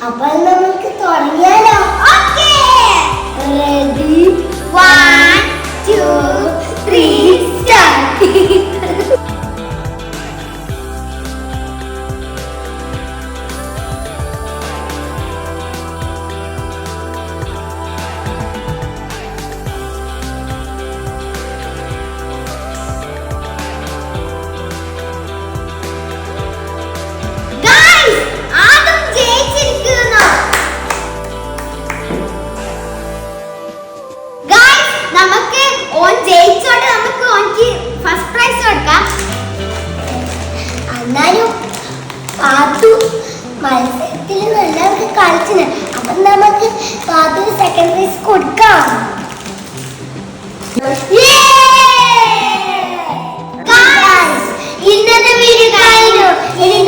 അപ്പോൾ നമുക്ക് തുടങ്ങിയാലോ? Okay, ready 1 2 3 start. മത്സരത്തിൽ നല്ലവർക്ക് കളിച്ചിന്. അപ്പം നമുക്ക് പാത്തു സെക്കൻഡ് പ്രൈസ് കൊടുക്കാം. ഇന്നത്തെ വീഡിയോ കഴിഞ്ഞു. ഇനി